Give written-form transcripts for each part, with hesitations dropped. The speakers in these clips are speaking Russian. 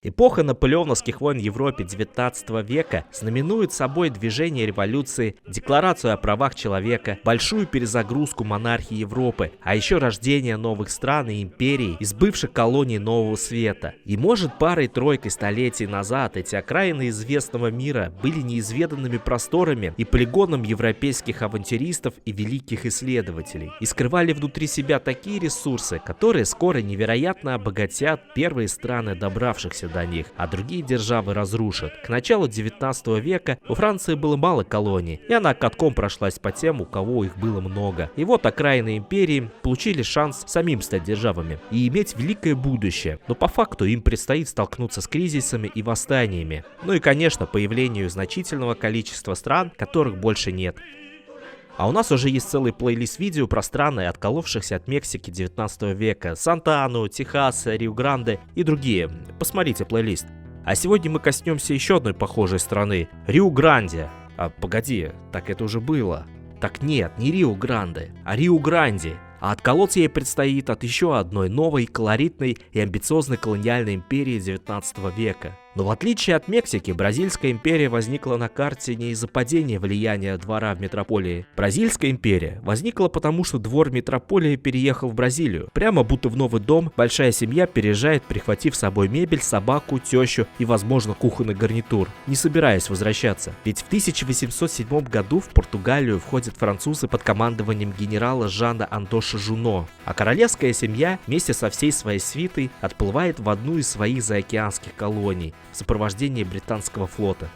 Эпоха наполеоновских войн в Европе XIX века знаменует собой движение революции, декларацию о правах человека, большую перезагрузку монархии Европы, а еще рождение новых стран и империй из бывших колоний Нового Света. И может парой-тройкой столетий назад эти окраины известного мира были неизведанными просторами и полигоном европейских авантюристов и великих исследователей, и скрывали внутри себя такие ресурсы, которые скоро невероятно обогатят первые страны, добравшихся до них, а другие державы разрушат. К началу 19 века у Франции было мало колоний, и она катком прошлась по тем, у кого их было много. И вот окраины империи получили шанс самим стать державами и иметь великое будущее, но по факту им предстоит столкнуться с кризисами и восстаниями. Ну и, конечно, появлению значительного количества стран, которых больше нет. А у нас уже есть целый плейлист видео про страны, отколовшихся от Мексики 19 века. Сантану, Техас, Риу-Гранде и другие. Посмотрите плейлист. А сегодня мы коснемся еще одной похожей страны. Риу-Гранде. А погоди, так это уже было. Так нет, не Риу-Гранде, а Риу-Гранди. А отколоться ей предстоит от еще одной новой, колоритной и амбициозной колониальной империи 19 века. Но в отличие от Мексики, Бразильская империя возникла на карте не из-за падения влияния двора в метрополии. Бразильская империя возникла потому, что двор метрополии переехал в Бразилию. Прямо будто в новый дом большая семья переезжает, прихватив с собой мебель, собаку, тещу и, возможно, кухонный гарнитур, не собираясь возвращаться. Ведь в 1807 году в Португалию входят французы под командованием генерала Жана Антоша Жуно, а королевская семья вместе со всей своей свитой отплывает в одну из своих заокеанских колоний в сопровождении британского флота.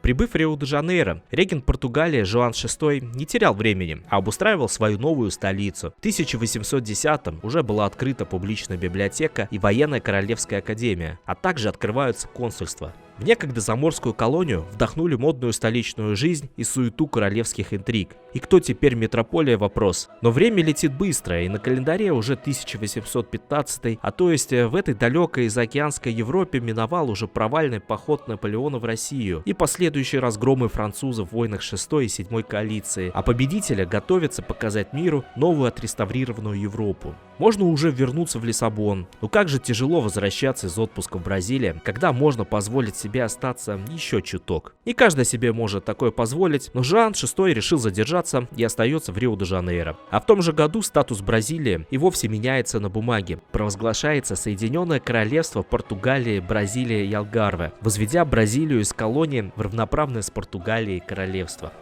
Прибыв в Рио-де-Жанейро, регент Португалии Жоан VI не терял времени, а обустраивал свою новую столицу. В 1810-м уже была открыта публичная библиотека и военная королевская академия, а также открываются консульства. В некогда заморскую колонию вдохнули модную столичную жизнь и суету королевских интриг. И кто теперь метрополия — вопрос. Но время летит быстро, и на календаре уже 1815, а то есть в этой далекой заокеанской Европе миновал уже провальный поход Наполеона в Россию и последующие разгромы французов в войнах 6 и 7 коалиции, а победителя готовятся показать миру новую отреставрированную Европу. Можно уже вернуться в Лиссабон, но как же тяжело возвращаться из отпуска в Бразилию, когда можно позволить себе остаться еще чуток. Не каждый себе может такое позволить, но Жоан VI решил задержаться и остается в Рио-де-Жанейро. А в том же году статус Бразилии и вовсе меняется на бумаге. Провозглашается Соединенное Королевство Португалии, Бразилия и Алгарве, возведя Бразилию из колонии в равноправное с Португалией королевство.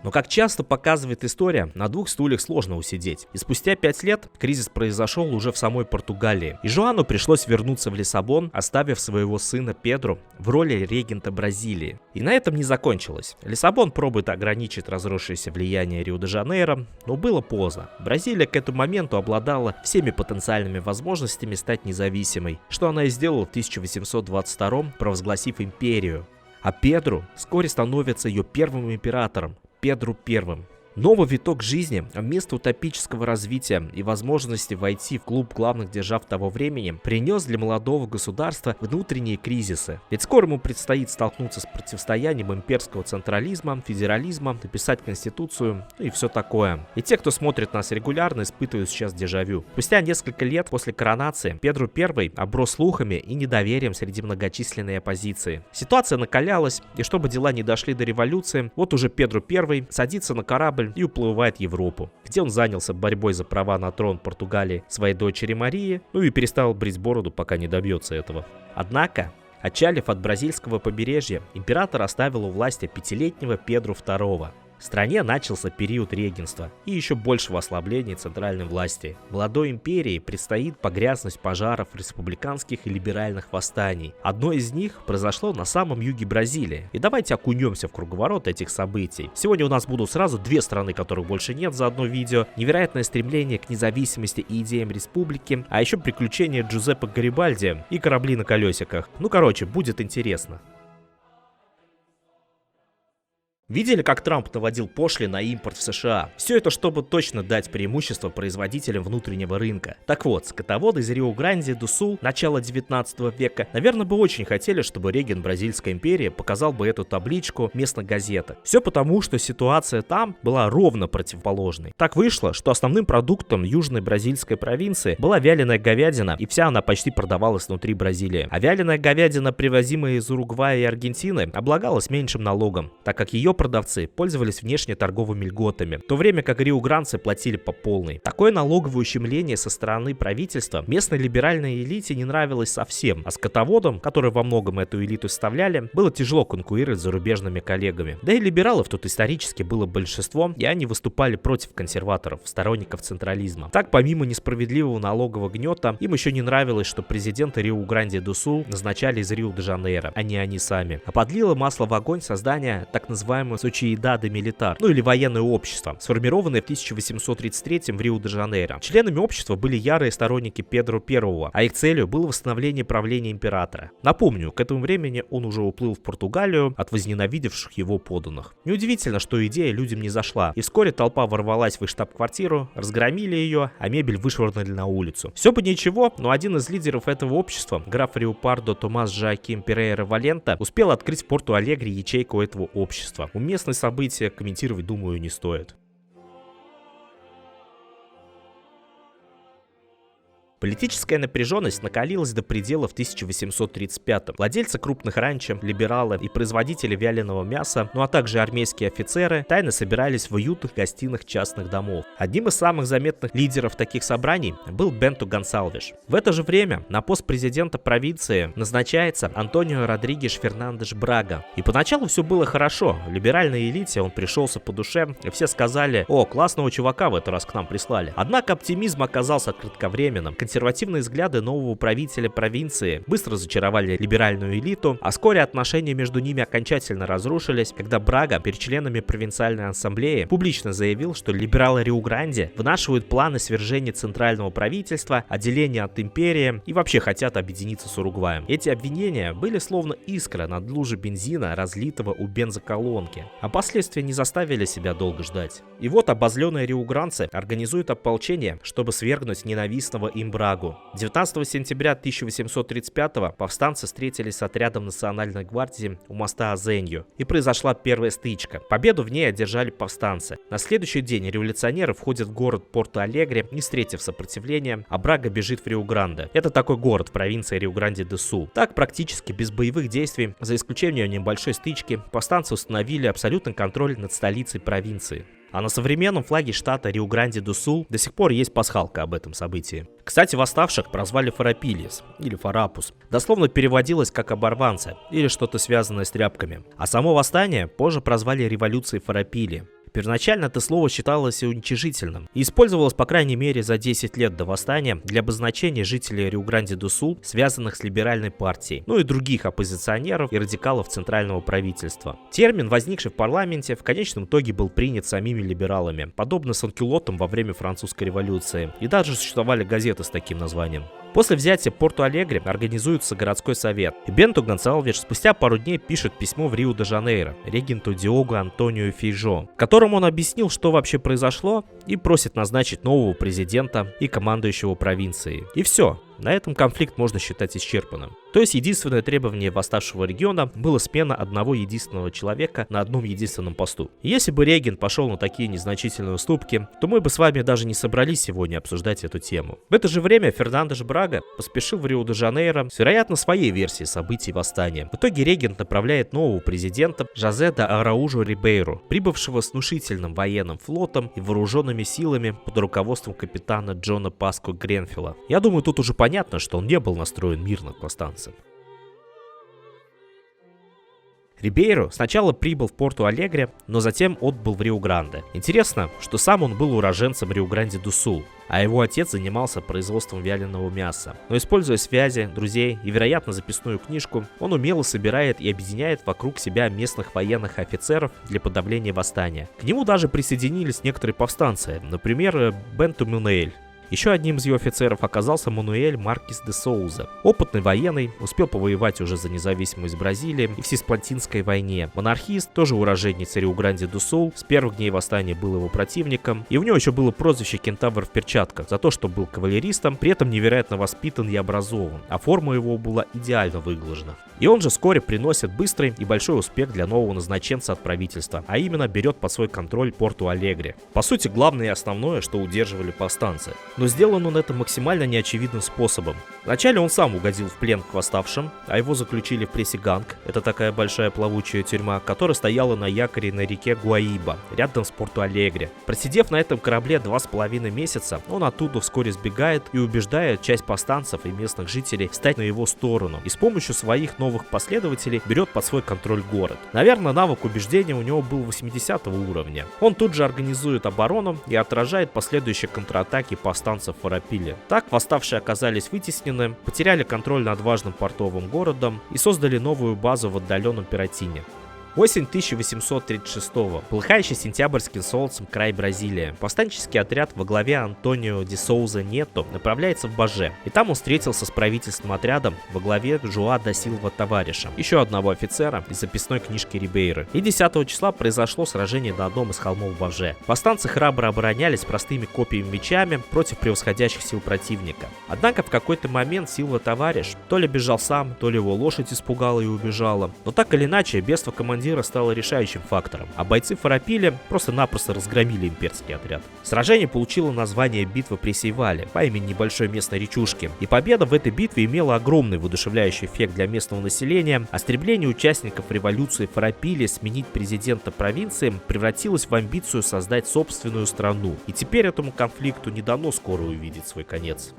Но, как часто показывает история, на двух стульях сложно усидеть. И спустя 5 лет кризис произошел уже в самой Португалии. И Жоану пришлось вернуться в Лиссабон, оставив своего сына Педро в роли регента Бразилии. И на этом не закончилось. Лиссабон пробует ограничить разросшееся влияние Рио-де-Жанейро, но было поздно. Бразилия к этому моменту обладала всеми потенциальными возможностями стать независимой, что она и сделала в 1822, провозгласив империю. А Педро вскоре становится ее первым императором, Педру I. Новый виток жизни вместо утопического развития и возможности войти в клуб главных держав того времени принес для молодого государства внутренние кризисы. Ведь скоро ему предстоит столкнуться с противостоянием имперского централизма, федерализма, написать конституцию и все такое. И те, кто смотрит нас регулярно, испытывают сейчас дежавю. Спустя несколько лет после коронации Педро I оброс слухами и недоверием среди многочисленной оппозиции. Ситуация накалялась, и чтобы дела не дошли до революции, вот уже Педро I садится на корабль и уплывает в Европу, где он занялся борьбой за права на трон Португалии своей дочери Марии, ну и перестал брить бороду, пока не добьется этого. Однако, отчалив от бразильского побережья, император оставил у власти 5-летнего Педро II. В стране начался период регенства и еще большего ослабления центральной власти. Молодой империи предстоит погрязнуть пожаров республиканских и либеральных восстаний. Одно из них произошло на самом юге Бразилии. И давайте окунемся в круговорот этих событий. Сегодня у нас будут сразу две страны, которых больше нет за одно видео. Невероятное стремление к независимости и идеям республики, а еще приключения Джузеппе Гарибальди и корабли на колесиках. Ну короче, будет интересно. Видели, как Трамп наводил пошлины на импорт в США? Все это, чтобы точно дать преимущество производителям внутреннего рынка. Так вот, скотоводы из Риу-Гранди-ду-Сул начала 19 века, наверное, бы очень хотели, чтобы Рейган Бразильской империи показал бы эту табличку в местных газетах. Все потому, что ситуация там была ровно противоположной. Так вышло, что основным продуктом южной бразильской провинции была вяленая говядина, и вся она почти продавалась внутри Бразилии. А вяленая говядина, привозимая из Уругвая и Аргентины, облагалась меньшим налогом, так как ее продавцы пользовались внешнеторговыми льготами, в то время как риу-гранцы платили по полной. Такое налоговое ущемление со стороны правительства местной либеральной элите не нравилось совсем, а скотоводам, которые во многом эту элиту составляли, было тяжело конкурировать с зарубежными коллегами. Да и либералов тут исторически было большинство, и они выступали против консерваторов, сторонников централизма. Так, помимо несправедливого налогового гнета, им еще не нравилось, что президента Риу-Гранди-ду-Сул назначали из Рио-де-Жанейро, а не они сами. А подлило масло в огонь создание так называемого Sociedade Militar, ну или военное общество, сформированное в 1833 в Рио-де-Жанейро. Членами общества были ярые сторонники Педро I, а их целью было восстановление правления императора. Напомню, к этому времени он уже уплыл в Португалию от возненавидевших его подданных. Неудивительно, что идея людям не зашла, и вскоре толпа ворвалась в их штаб-квартиру, разгромили ее, а мебель вышвырнули на улицу. Все бы ничего, но один из лидеров этого общества, граф Риу-Пардо Томас Жоаким Перейра Валента, успел открыть в Порту-Алегре ячейку этого общества. Уместные события комментировать, думаю, не стоит. Политическая напряженность накалилась до предела в 1835-м. Владельцы крупных ранчо, либералы и производители вяленого мяса, ну а также армейские офицеры, тайно собирались в уютных гостиных частных домов. Одним из самых заметных лидеров таких собраний был Бенто Гонсалвеш. В это же время на пост президента провинции назначается Антонио Родригеш Фернандеш Брага. И поначалу все было хорошо. Либеральной элите он пришелся по душе, и все сказали: «О, классного чувака в этот раз к нам прислали». Однако оптимизм оказался кратковременным. Консервативные взгляды нового правителя провинции быстро зачаровали либеральную элиту, а вскоре отношения между ними окончательно разрушились, когда Брага перед членами провинциальной ассамблеи публично заявил, что либералы Риу-Гранди вынашивают планы свержения центрального правительства, отделения от империи и вообще хотят объединиться с Уругваем. Эти обвинения были словно искра над лужей бензина, разлитого у бензоколонки, а последствия не заставили себя долго ждать. И вот обозленные риу-гранцы организуют ополчение, чтобы свергнуть ненавистного им Брагу. 19 сентября 1835-го повстанцы встретились с отрядом Национальной гвардии у моста Азенью, и произошла первая стычка. Победу в ней одержали повстанцы. На следующий день революционеры входят в город Порту-Алегре, не встретив сопротивления, а Брага бежит в Риу-Гранде. Это такой город в провинции Риу-Гранди-де-Сул. Так, практически без боевых действий, за исключением небольшой стычки, повстанцы установили абсолютный контроль над столицей провинции. А на современном флаге штата Риу-Гранди-ду-Сул до сих пор есть пасхалка об этом событии. Кстати, восставших прозвали Фарапильес или Фарапус. Дословно переводилось как оборванцы или что-то связанное с тряпками. А само восстание позже прозвали революцией Фарапили. Первоначально это слово считалось уничижительным и использовалось по крайней мере за 10 лет до восстания для обозначения жителей Риу-Гранди-ду-Сул, связанных с либеральной партией, ну и других оппозиционеров и радикалов центрального правительства. Термин, возникший в парламенте, в конечном итоге был принят самими либералами, подобно санкюлотам во время французской революции, и даже существовали газеты с таким названием. После взятия Порту-Алегре организуется городской совет, и Бенто Гонсалвеш спустя пару дней пишет письмо в Рио-де-Жанейро регенту Диого Антонио Фейжо, в котором он объяснил, что вообще произошло, и просит назначить нового президента и командующего провинцией. И все. На этом конфликт можно считать исчерпанным. То есть единственное требование восставшего региона было смена одного единственного человека на одном единственном посту. И если бы Рейган пошел на такие незначительные уступки, то мы бы с вами даже не собрались сегодня обсуждать эту тему. В это же время Фернандеш Брага поспешил в Рио-де-Жанейро с, вероятно, своей версией событий восстания. В итоге Рейган направляет нового президента Жозе де Араужо Рибейру, прибывшего с внушительным военным флотом и вооруженными силами под руководством капитана Джона Паско Гренфилла. Я думаю, тут уже понятно, что он не был настроен мирно к повстанцам. Рибейро сначала прибыл в Порту-Алегре, но затем отбыл в Риу-Гранде. Интересно, что сам он был уроженцем Риу-Гранди-ду-Сул, а его отец занимался производством вяленого мяса. Но используя связи, друзей и, вероятно, записную книжку, он умело собирает и объединяет вокруг себя местных военных офицеров для подавления восстания. К нему даже присоединились некоторые повстанцы, например, Бенто Мюнеэль. Еще одним из ее офицеров оказался Мануэль Маркес де Соуза. Опытный военный, успел повоевать уже за независимость Бразилии и в Сесплантинской войне. Монархист, тоже уроженец Риу-Гранди-ду-Сул, с первых дней восстания был его противником, и у него еще было прозвище «Кентавр в перчатках» за то, что был кавалеристом, при этом невероятно воспитан и образован, а форма его была идеально выглажена. И он же вскоре приносит быстрый и большой успех для нового назначенца от правительства, а именно берет под свой контроль Порту-Алегре. По сути, главное и основное, что удерживали повстанцы. Но сделан он это максимально неочевидным способом. Вначале он сам угодил в плен к восставшим, а его заключили в Пресиганг, это такая большая плавучая тюрьма, которая стояла на якоре на реке Гуаиба, рядом с Порту-Алегре. Просидев на этом корабле 2,5 месяца, он оттуда вскоре сбегает и убеждает часть повстанцев и местных жителей встать на его сторону, и с помощью своих новых последователей берет под свой контроль город. Наверное, навык убеждения у него был 80 уровня. Он тут же организует оборону и отражает последующие контратаки повстанцев Фарапили. Так восставшие оказались вытеснены, потеряли контроль над важным портовым городом и создали новую базу в отдаленном Пиратине. Осень 1836-го. Полыхающий сентябрьским солнцем край Бразилии. Повстанческий отряд во главе Антонио де Соуза Нето направляется в Баже. И там он встретился с правительственным отрядом во главе Жуа да Силва товарищем, еще одного офицера из записной книжки Рибейры. И 10 числа произошло сражение на одном из холмов Баже. Повстанцы храбро оборонялись простыми копьями мечами против превосходящих сил противника. Однако в какой-то момент Силва товарищ то ли бежал сам, то ли его лошадь испугала и убежала. Но так или иначе, бедство командира стало решающим фактором, а бойцы Фарапили просто-напросто разгромили имперский отряд. Сражение получило название битвы при Сейвале по имени небольшой местной речушки, и победа в этой битве имела огромный воодушевляющий эффект для местного населения, а стремление участников революции Фарапили сменить президента провинции превратилось в амбицию создать собственную страну, и теперь этому конфликту не дано скоро увидеть свой конец.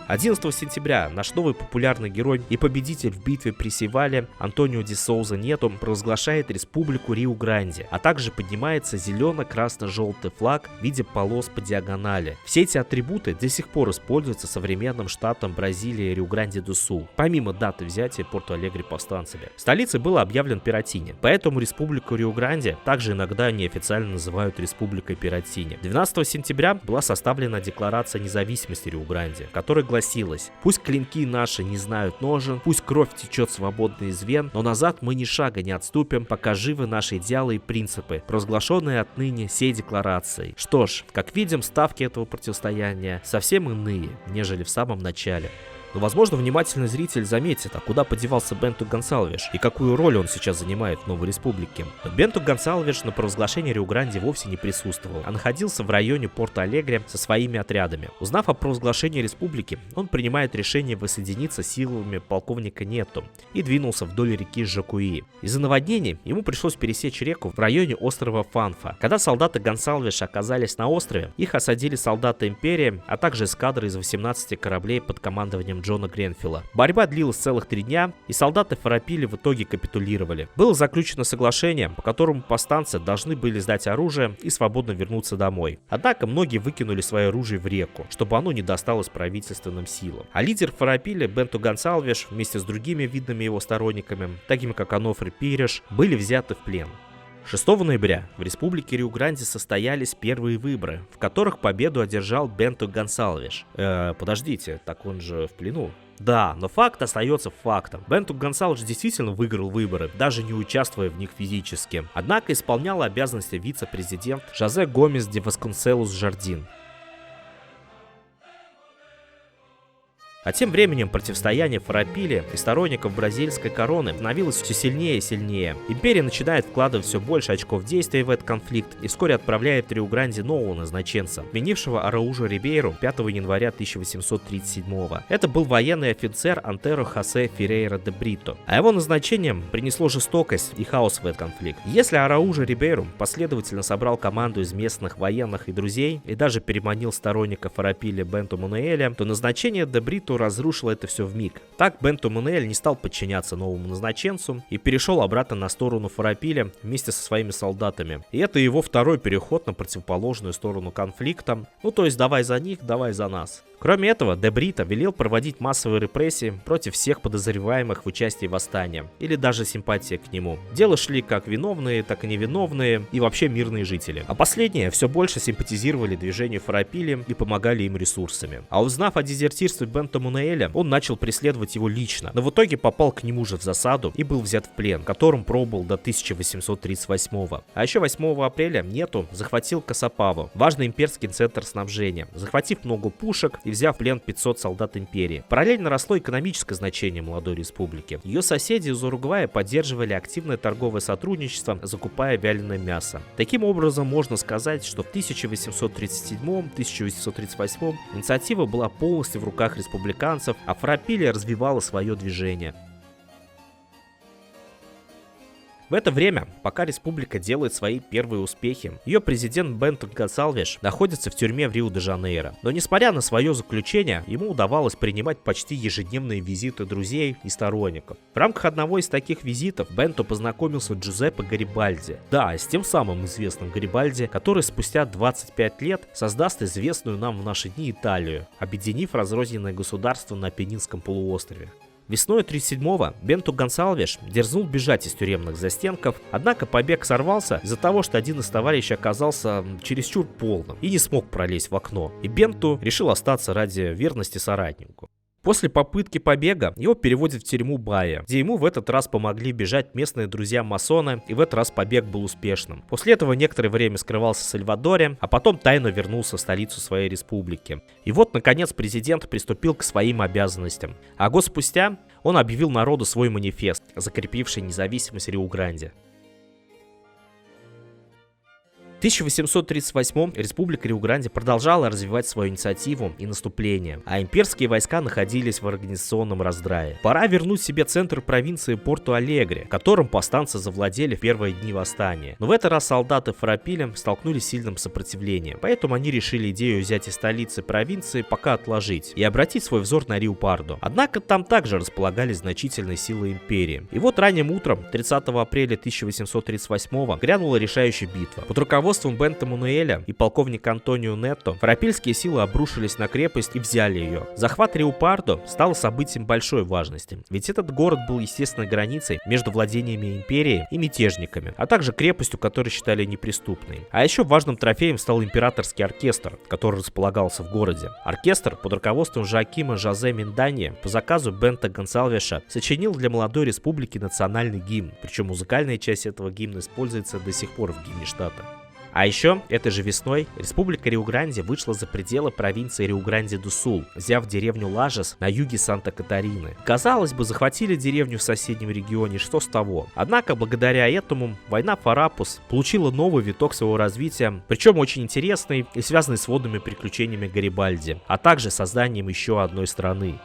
11 сентября наш новый популярный герой и победитель в битве при Сейвале Антонио де Соуза Нето провозглашает республику Риу-Гранди, а также поднимается зелено-красно-желтый флаг в виде полос по диагонали. Все эти атрибуты до сих пор используются современным штатом Бразилии Риу-Гранди-ду-Сул, помимо даты взятия Порту-Алегре повстанцами. Столицей был объявлен Пиратине, поэтому республику Риу-Гранди также иногда неофициально называют республикой Пиратине. 12 сентября была составлена декларация независимости Риу-Гранди, которая гласилось: пусть клинки наши не знают ножен, пусть кровь течет свободно из вен, но назад мы ни шага не отступим, пока живы наши идеалы и принципы, провозглашенные отныне сей декларацией. Что ж, как видим, ставки этого противостояния совсем иные, нежели в самом начале. Но, возможно, внимательный зритель заметит, а куда подевался Бенту Гонсалвеш и какую роль он сейчас занимает в новой республике. Но Бенту Гонсалвеш на провозглашении Риу-Гранди вовсе не присутствовал, а находился в районе Порту-Алегре со своими отрядами. Узнав о провозглашении республики, он принимает решение воссоединиться с силами полковника Нето и двинулся вдоль реки Жакуи. Из-за наводнений ему пришлось пересечь реку в районе острова Фанфа. Когда солдаты Гонсалвеша оказались на острове, их осадили солдаты империи, а также эскадры из 18 кораблей под командованием Джона Гренфилла. Борьба длилась целых 3 дня, и солдаты Фарапили в итоге капитулировали. Было заключено соглашение, по которому повстанцы должны были сдать оружие и свободно вернуться домой. Однако многие выкинули свое оружие в реку, чтобы оно не досталось правительственным силам. А лидер Фарапили Бенту Гонсалвеш вместе с другими видными его сторонниками, такими как Анофре Пиреш, были взяты в плен. 6 ноября в республике Риу-Гранди состоялись первые выборы, в которых победу одержал Бенту Гонсалвеш. Подождите, так он же в плену. Да, но факт остается фактом. Бенту Гонсалвеш действительно выиграл выборы, даже не участвуя в них физически. Однако исполнял обязанности вице-президент Жозе Гомес де Васконселос Жардин. А тем временем противостояние Фарапили и сторонников бразильской короны становилось все сильнее и сильнее. Империя начинает вкладывать все больше очков действия в этот конфликт и вскоре отправляет в Риу-Гранди нового назначенца, сменившего Араужо Рибейру 5 января 1837 года. Это был военный офицер Антеро Хосе Феррейра де Брито. А его назначением принесло жестокость и хаос в этот конфликт. Если Араужо Рибейру последовательно собрал команду из местных военных и друзей и даже переманил сторонника Фарапили Бенту Мануэля, то назначение де Брито разрушило это все вмиг. Так Бенту Мануэль не стал подчиняться новому назначенцу и перешел обратно на сторону Фарапили вместе со своими солдатами. И это его второй переход на противоположную сторону конфликта. Ну то есть давай за них, давай за нас. Кроме этого, де Брита велел проводить массовые репрессии против всех подозреваемых в участии в восстании или даже симпатии к нему. Дело шли как виновные, так и невиновные и вообще мирные жители. А последние все больше симпатизировали движению Фарапили и помогали им ресурсами. А узнав о дезертирстве Бенто Мунуэля, он начал преследовать его лично, но в итоге попал к нему же в засаду и был взят в плен, которым пробыл до 1838. А еще 8 апреля Нету захватил Касапаву, важный имперский центр снабжения, захватив много пушек и взяв в плен 500 солдат империи. Параллельно росло экономическое значение молодой республики. Ее соседи из Уругвая поддерживали активное торговое сотрудничество, закупая вяленое мясо. Таким образом, можно сказать, что в 1837-1838 инициатива была полностью в руках республиканцев, а Фарапили развивала свое движение. В это время, пока республика делает свои первые успехи, ее президент Бенто Гонсалвеш находится в тюрьме в Рио-де-Жанейро. Но несмотря на свое заключение, ему удавалось принимать почти ежедневные визиты друзей и сторонников. В рамках одного из таких визитов Бенто познакомился с Джузеппе Гарибальди. Да, с тем самым известным Гарибальди, который спустя 25 лет создаст известную нам в наши дни Италию, объединив разрозненное государство на Апеннинском полуострове. Весной 1937-го Бенто Гонсалвеш дерзнул бежать из тюремных застенков, однако побег сорвался из-за того, что один из товарищей оказался чересчур полным и не смог пролезть в окно, и Бенто решил остаться ради верности соратнику. После попытки побега его переводят в тюрьму Бая, где ему в этот раз помогли бежать местные друзья-масоны, и в этот раз побег был успешным. После этого некоторое время скрывался в Сальвадоре, а потом тайно вернулся в столицу своей республики. И вот, наконец, президент приступил к своим обязанностям. А год спустя он объявил народу свой манифест, закрепивший независимость Риу-Гранди. В 1838 республика Риу-Гранди продолжала развивать свою инициативу и наступление, а имперские войска находились в организационном раздрае. Пора вернуть себе центр провинции Порту-Алегре, которым повстанцы завладели в первые дни восстания. Но в этот раз солдаты Фарапили столкнулись с сильным сопротивлением, поэтому они решили идею взятия столицы провинции пока отложить и обратить свой взор на Риу-Парду. Однако там также располагались значительные силы империи. И вот ранним утром 30 апреля 1838 грянула решающая битва. Под руководством Бенто Мунуэля и полковника Антонио Нетто фарапильские силы обрушились на крепость и взяли ее. Захват Риу-Пардо стал событием большой важности, ведь этот город был естественной границей между владениями империи и мятежниками, а также крепостью, которую считали неприступной. А еще важным трофеем стал императорский оркестр, который располагался в городе. Оркестр под руководством Жоакима Жозе Минданьи по заказу Бенто Гонсалвеша сочинил для молодой республики национальный гимн, причем музыкальная часть этого гимна используется до сих пор в гимне штата. А еще этой же весной республика Риу-Гранди вышла за пределы провинции Риу-Гранди-ду-Сул, взяв деревню Лажес на юге Санта-Катарины. Казалось бы, захватили деревню в соседнем регионе, что с того? Однако, благодаря этому, война Фарапус получила новый виток своего развития, причем очень интересный и связанный с водными приключениями Гарибальди, а также созданием еще одной страны.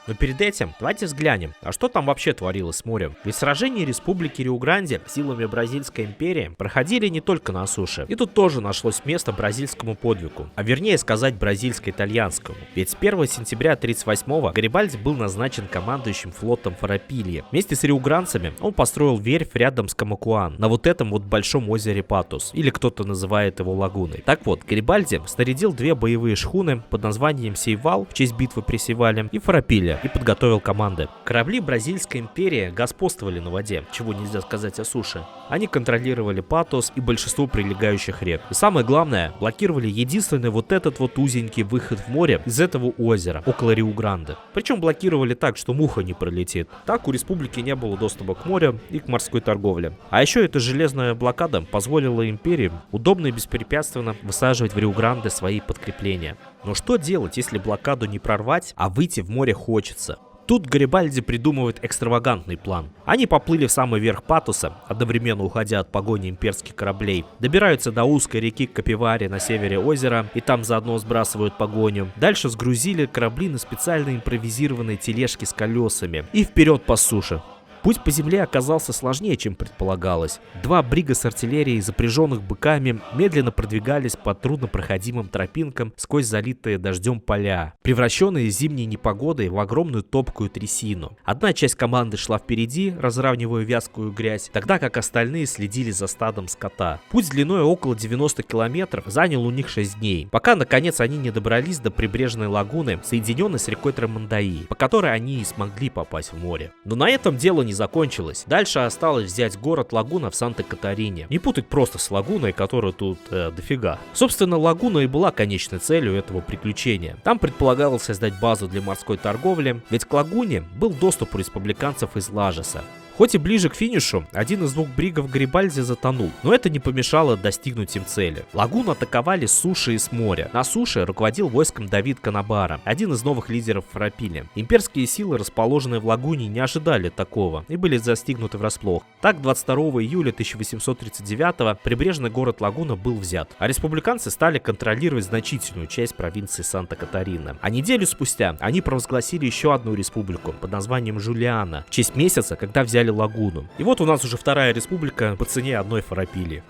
Но перед этим давайте взглянем, а что там вообще творилось с морем. Ведь сражения республики Риу-Гранди силами Бразильской империи проходили не только на суше. И тут тоже нашлось место бразильскому подвигу, а вернее сказать бразильско-итальянскому. Ведь с 1 сентября 1938-го Гарибальди был назначен командующим флотом Фарапильи. Вместе с риугранцами он построил верфь рядом с Камакуан, на вот этом вот большом озере Патус, или кто-то называет его лагуной. Так вот, Гарибальди снарядил две боевые шхуны под названием Сейвал в честь битвы при Сейвале и Фарапилья, и подготовил команды. Корабли Бразильской империи господствовали на воде, чего нельзя сказать о суше. Они контролировали Патос и большинство прилегающих рек. И самое главное, блокировали единственный вот этот вот узенький выход в море из этого озера, около Риу-Гранде. Причем блокировали так, что муха не пролетит. Так у республики не было доступа к морю и к морской торговле. А еще эта железная блокада позволила империи удобно и беспрепятственно высаживать в Риу-Гранде свои подкрепления. Но что делать, если блокаду не прорвать, а выйти в море хочется? Тут Гарибальди придумывает экстравагантный план. Они поплыли в самый верх Патуса, одновременно уходя от погони имперских кораблей, добираются до узкой реки Капивари на севере озера и там заодно сбрасывают погоню. Дальше сгрузили корабли на специально импровизированные тележки с колесами и вперед по суше. Путь по земле оказался сложнее, чем предполагалось. Два брига с артиллерией, запряженных быками, медленно продвигались по труднопроходимым тропинкам сквозь залитые дождем поля, превращенные зимней непогодой в огромную топкую трясину. Одна часть команды шла впереди, разравнивая вязкую грязь, тогда как остальные следили за стадом скота. Путь длиной около 90 километров занял у них 6 дней, пока наконец они не добрались до прибрежной лагуны, соединенной с рекой Трамандаи, по которой они и смогли попасть в море. Но на этом дело не закончилось. Дальше осталось взять город Лагуна в Санта-Катарине. Не путать просто с Лагуной, которая тут дофига. Собственно, Лагуна и была конечной целью этого приключения. Там предполагалось создать базу для морской торговли, ведь к Лагуне был доступ у республиканцев из Лажеса. Хоть и ближе к финишу, один из двух бригов Гарибальди затонул, но это не помешало достигнуть им цели. Лагуну атаковали с суши и с моря. На суше руководил войском Давид Канабара, один из новых лидеров Фарапили. Имперские силы, расположенные в Лагуне, не ожидали такого и были застигнуты врасплох. Так, 22 июля 1839 прибрежный город Лагуна был взят, а республиканцы стали контролировать значительную часть провинции Санта-Катарина. А неделю спустя они провозгласили еще одну республику под названием Жулиана в честь месяца, когда взяли Лагуну. И вот у нас уже вторая республика по цене одной Фарапили.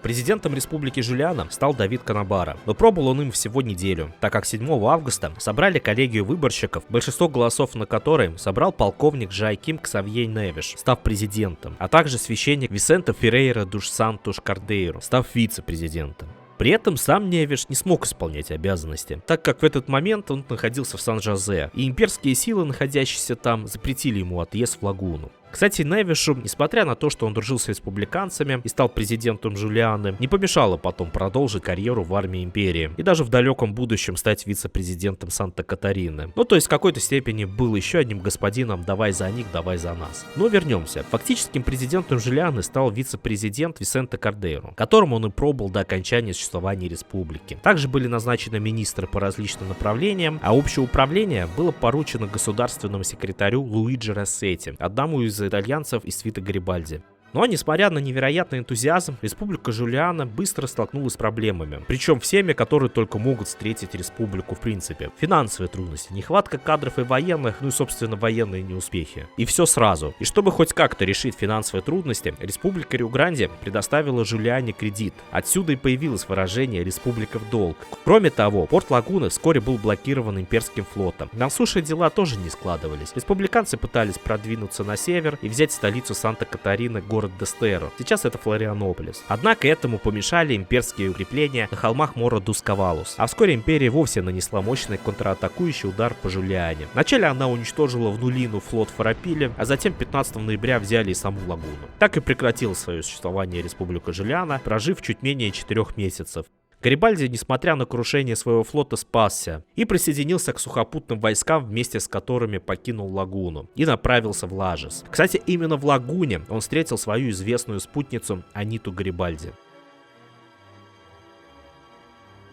Президентом республики Жулиана стал Давид Канабара, но пробыл он им всего неделю, так как 7 августа собрали коллегию выборщиков, большинство голосов на которой собрал полковник Жоаким Ксавье Невиш, став президентом, а также священник Висенте Феррейра душ Сантуш Кардейро, став вице-президентом. При этом сам Невиш не смог исполнять обязанности, так как в этот момент он находился в Сан-Жозе, и имперские силы, находящиеся там, запретили ему отъезд в Лагуну. Кстати, Невишу, несмотря на то, что он дружил с республиканцами и стал президентом Жулианы, не помешало потом продолжить карьеру в армии империи и даже в далеком будущем стать вице-президентом Санта-Катарины. Ну, то есть в какой-то степени был еще одним господином «давай за них, давай за нас». Но вернемся. Фактическим президентом Жулианы стал вице-президент Висенте Кардейро, которым он и пробыл до окончания существования республики. Также были назначены министры по различным направлениям, а общее управление было поручено государственному секретарю Луиджи Рассетти, одному из итальянцев из свита Гарибальди. Но, несмотря на невероятный энтузиазм, республика Жулиана быстро столкнулась с проблемами. Причем всеми, которые только могут встретить республику в принципе. Финансовые трудности, нехватка кадров и военных, ну и, собственно, военные неуспехи. И все сразу. И чтобы хоть как-то решить финансовые трудности, республика Риу-Гранди предоставила Жулиане кредит. Отсюда и появилось выражение «республика в долг». Кроме того, порт Лагуны вскоре был блокирован имперским флотом. На суше дела тоже не складывались. Республиканцы пытались продвинуться на север и взять столицу Санта-Катарина, город Дестеро. Сейчас это Флорианополис. Однако этому помешали имперские укрепления на холмах Мора-дус-Кавалус. А вскоре империя вовсе нанесла мощный контратакующий удар по Жулиане. Вначале она уничтожила в нулину флот Фарапили, а затем 15 ноября взяли и саму Лагуну. Так и прекратила свое существование республика Жулиана, прожив чуть менее 4 месяцев. Гарибальди, несмотря на крушение своего флота, спасся и присоединился к сухопутным войскам, вместе с которыми покинул Лагуну и направился в Лажес. Кстати, именно в Лагуне он встретил свою известную спутницу Аниту Гарибальди.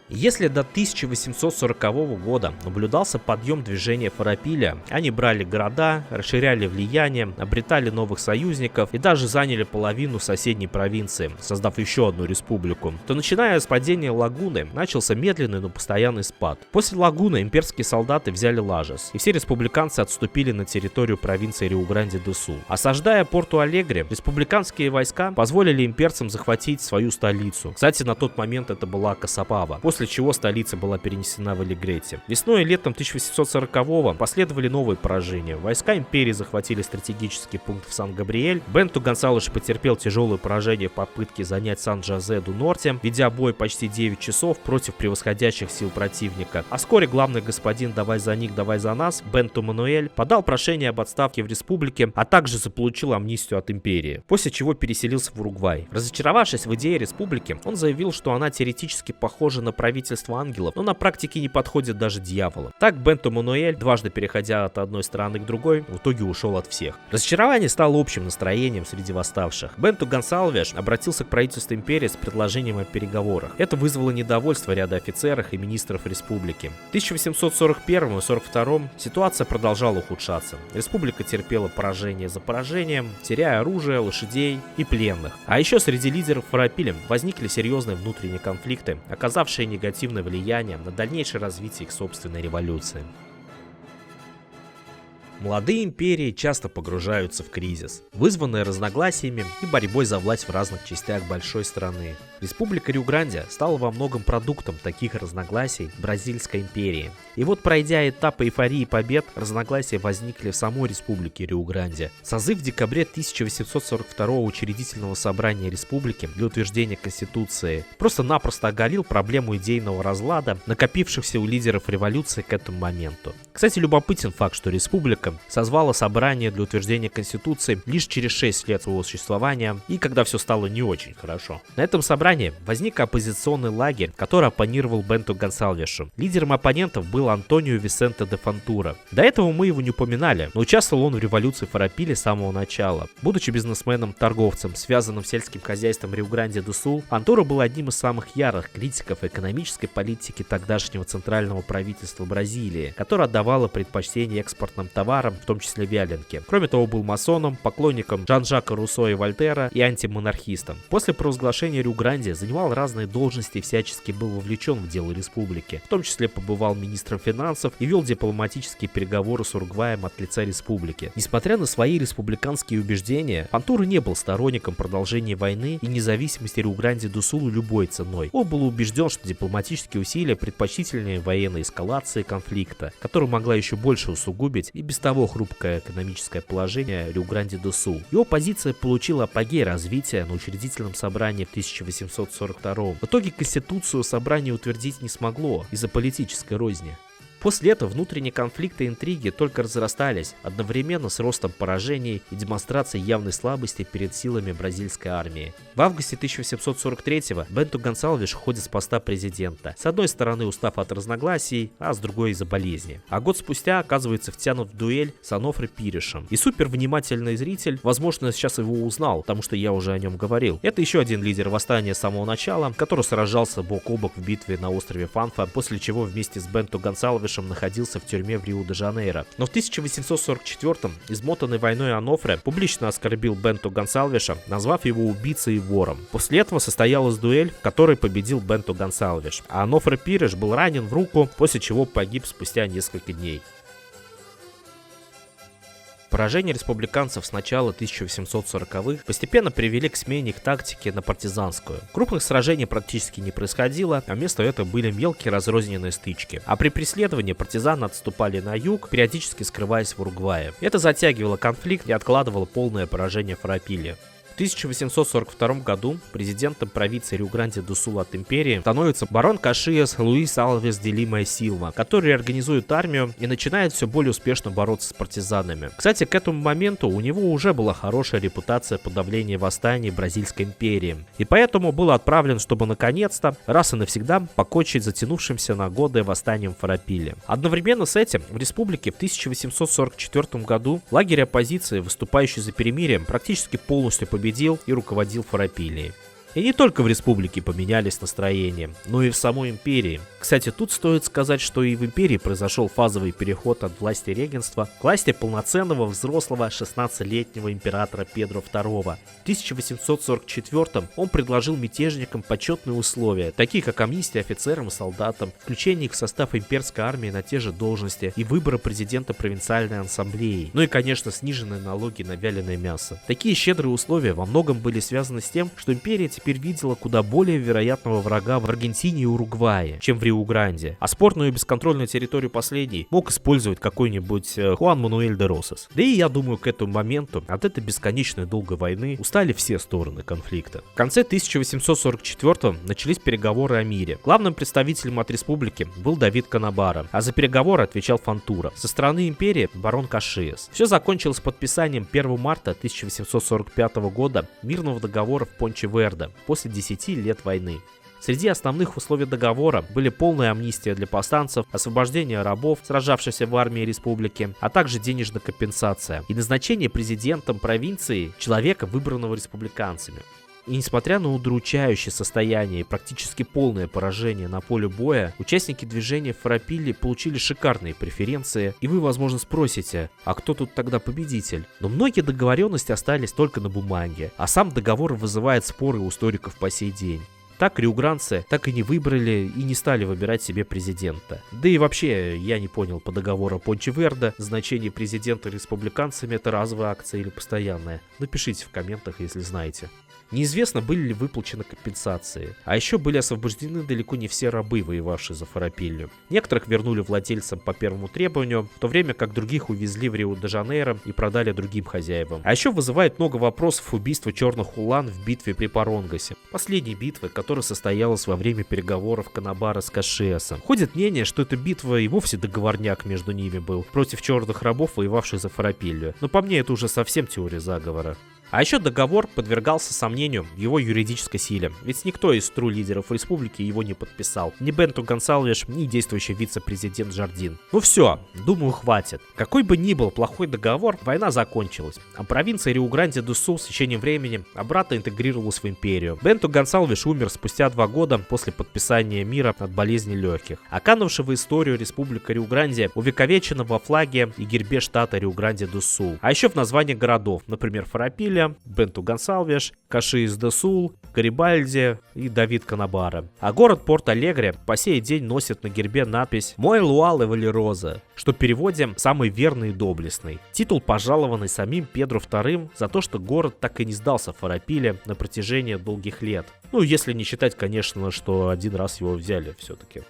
Если до 1840 года наблюдался подъем движения Фарапиля, они брали города, расширяли влияние, обретали новых союзников и даже заняли половину соседней провинции, создав еще одну республику, то начиная с падения Лагуны начался медленный, но постоянный спад. После Лагуны имперские солдаты взяли Лажес, и все республиканцы отступили на территорию провинции Риу-Гранди-ду-Сул. Осаждая Порту-Алегре, республиканские войска позволили имперцам захватить свою столицу. Кстати, на тот момент это была Касапава, после чего столица была перенесена в Алегрете. Весной и летом 1840-го последовали новые поражения. Войска империи захватили стратегический пункт в Сан-Габриэль. Бенту Гонсалеш потерпел тяжелое поражение в попытке занять Сан-Жозе-ду-Норте, ведя бой почти 9 часов против превосходящих сил противника. А вскоре главный господин «давай за них, давай за нас» Бенту Мануэль подал прошение об отставке в республике, а также заполучил амнистию от империи, после чего переселился в Уругвай. Разочаровавшись в идее республики, он заявил, что она теоретически похожа на правительство ангелов, но на практике не подходит даже дьяволу. Так Бенту Мануэль, дважды переходя от одной страны к другой, в итоге ушел от всех. Разочарование стало общим настроением среди восставших. Бенту Гонсалвеш обратился к правительству империи с предложением о переговорах. Это вызвало недовольство ряда офицеров и министров республики. В 1841 и 1842 ситуация продолжала ухудшаться. Республика терпела поражение за поражением, теряя оружие, лошадей и пленных. А еще среди лидеров Фарапиля возникли серьезные внутренние конфликты, оказавшие негативное влияние на дальнейшее развитие их собственной революции. Молодые империи часто погружаются в кризис, вызванный разногласиями и борьбой за власть в разных частях большой страны. Республика Риу-Гранди стала во многом продуктом таких разногласий Бразильской империи. И вот, пройдя этап эйфории побед, разногласия возникли в самой Республике Риу-Гранди. Созыв в декабре 1842 учредительного собрания республики для утверждения Конституции просто-напросто оголил проблему идейного разлада, накопившихся у лидеров революции к этому моменту. Кстати, любопытен факт, что республика созвала собрание для утверждения Конституции лишь через 6 лет своего существования и когда все стало не очень хорошо. На этом собрании возник оппозиционный лагерь, который оппонировал Бенту Гонсалвешу. Лидером оппонентов был Антонио Висенте де Фонтура. До этого мы его не упоминали, но участвовал он в революции Фаррапили с самого начала. Будучи бизнесменом-торговцем, связанным с сельским хозяйством Риу-Гранди-ду-Сул, Фонтура был одним из самых ярых критиков экономической политики тогдашнего центрального правительства Бразилии, которое отдавало предпочтение экспортным товарам, в том числе вяленке. Кроме того, был масоном, поклонником Жан-Жака Руссо и Вольтера и антимонархистом. После провозглашения Риу-Гранди занимал разные должности и всячески был вовлечен в дело республики. В том числе побывал министром финансов и вел дипломатические переговоры с Уругваем от лица республики. Несмотря на свои республиканские убеждения, Фонтура не был сторонником продолжения войны и независимости Риу-Гранди-ду-Сулу любой ценой. Он был убежден, что дипломатические усилия предпочтительнее военной эскалации конфликта, которая могла еще больше усугубить и без того хрупкое экономическое положение Риу-Гранди-ду-Сул. Его позиция получила апогей развития на учредительном собрании в 1842. В итоге Конституцию собрание утвердить не смогло из-за политической розни. После этого внутренние конфликты и интриги только разрастались, одновременно с ростом поражений и демонстрацией явной слабости перед силами бразильской армии. В августе 1843-го Бенту Гонсалвеш уходит с поста президента, с одной стороны устав от разногласий, а с другой из-за болезни. А год спустя оказывается втянут в дуэль с Онофре Пиришем. И супер внимательный зритель, возможно, сейчас его узнал, потому что я уже о нем говорил. Это еще один лидер восстания с самого начала, который сражался бок о бок в битве на острове Фанфа, после чего вместе с Бенту Гонсалвешем находился в тюрьме в Рио-де-Жанейро. Но в 1844-м измотанный войной Онофре публично оскорбил Бенту Гонсалвеша, назвав его убийцей и вором. После этого состоялась дуэль, в которой победил Бенту Гонсалвеш, а Онофре Пириш был ранен в руку, после чего погиб спустя несколько дней. Поражения республиканцев с начала 1840-х постепенно привели к смене их тактики на партизанскую. Крупных сражений практически не происходило, а вместо этого были мелкие разрозненные стычки. А при преследовании партизаны отступали на юг, периодически скрываясь в Уругвае. Это затягивало конфликт и откладывало полное поражение Фаррапили. В 1842 году президентом провинции Риу-Гранди-ду-Сул от империи становится барон Кашиас Луис Алвес де Лима и Силва, который организует армию и начинает все более успешно бороться с партизанами. Кстати, к этому моменту у него уже была хорошая репутация подавления восстаний Бразильской империи, и поэтому был отправлен, чтобы наконец-то, раз и навсегда, покончить затянувшимся на годы восстанием Фаррапили. Одновременно с этим в республике в 1844 году лагерь оппозиции, выступающий за перемирие, практически полностью победил и руководил Фаррапилией. И не только в республике поменялись настроения, но и в самой империи. Кстати, тут стоит сказать, что и в империи произошел фазовый переход от власти регенства к власти полноценного взрослого 16-летнего императора Педро II. В 1844 он предложил мятежникам почетные условия, такие как амнистия офицерам и солдатам, включение их в состав имперской армии на те же должности и выборы президента провинциальной ассамблеи, ну и, конечно, сниженные налоги на вяленое мясо. Такие щедрые условия во многом были связаны с тем, что империя теперь видела куда более вероятного врага в Аргентине и Уругвае, чем в Риу-Гранди, а спорную и бесконтрольную территорию последней мог использовать какой-нибудь Хуан Мануэль де Росас. Да и я думаю, к этому моменту от этой бесконечной долгой войны устали все стороны конфликта. В конце 1844 начались переговоры о мире. Главным представителем от республики был Давид Канабара, а за переговоры отвечал Фонтура. Со стороны империи барон Кашиас. Все закончилось подписанием 1 марта 1845 года мирного договора в Понче-Верде после 10 лет войны. Среди основных условий договора были полная амнистия для повстанцев, освобождение рабов, сражавшихся в армии республики, а также денежная компенсация и назначение президентом провинции человека, выбранного республиканцами. И несмотря на удручающее состояние и практически полное поражение на поле боя, участники движения Фаррапили получили шикарные преференции, и вы, возможно, спросите, а кто тут тогда победитель? Но многие договоренности остались только на бумаге, а сам договор вызывает споры у историков по сей день. Так риугранцы так и не выбрали и не стали выбирать себе президента. Да и вообще, я не понял по договору Понче-Верде, значение президента республиканцами — это разовая акция или постоянная. Напишите в комментах, если знаете. Неизвестно, были ли выплачены компенсации. А еще были освобождены далеко не все рабы, воевавшие за Фарапилью. Некоторых вернули владельцам по первому требованию, в то время как других увезли в Рио-де-Жанейро и продали другим хозяевам. А еще вызывает много вопросов убийство черных улан в битве при Паронгасе. Последней битвы, которая состоялась во время переговоров Канабара с Кашиасом. Ходит мнение, что эта битва и вовсе договорняк между ними был против черных рабов, воевавших за Фарапилью. Но по мне это уже совсем теория заговора. А еще договор подвергался сомнению в его юридической силе, ведь никто из тру-лидеров республики его не подписал. Ни Бенто Гонсалвеш, ни действующий вице-президент Жардин. Ну все, думаю, хватит. Какой бы ни был плохой договор, война закончилась, а провинция Риу-Гранди-ду-Сул с течением времени обратно интегрировалась в империю. Бенто Гонсалвеш умер спустя 2 года после подписания мира от болезни легких. А канувшая в историю республика Риу-Гранди увековечена во флаге и гербе штата Риу-Гранди-ду-Сул. А еще в названии городов, например, Фарапилья, Бенто Гонсалвеш, Кашиас-де-Сул, Гарибальди и Давид Канабара. А город Порт-Алегре по сей день носит на гербе надпись «Мой Луал и Валероза», что в переводе «самый верный и доблестный». Титул, пожалованный самим Педро II за то, что город так и не сдался Фарапиле на протяжении долгих лет. Ну, если не считать, конечно, что один раз его взяли все-таки.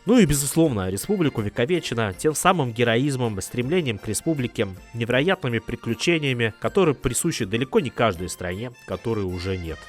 Ну и, безусловно, республика увековечена тем самым героизмом, стремлением к республике, невероятными приключениями, которые присущи далеко не каждой стране, которой уже нет.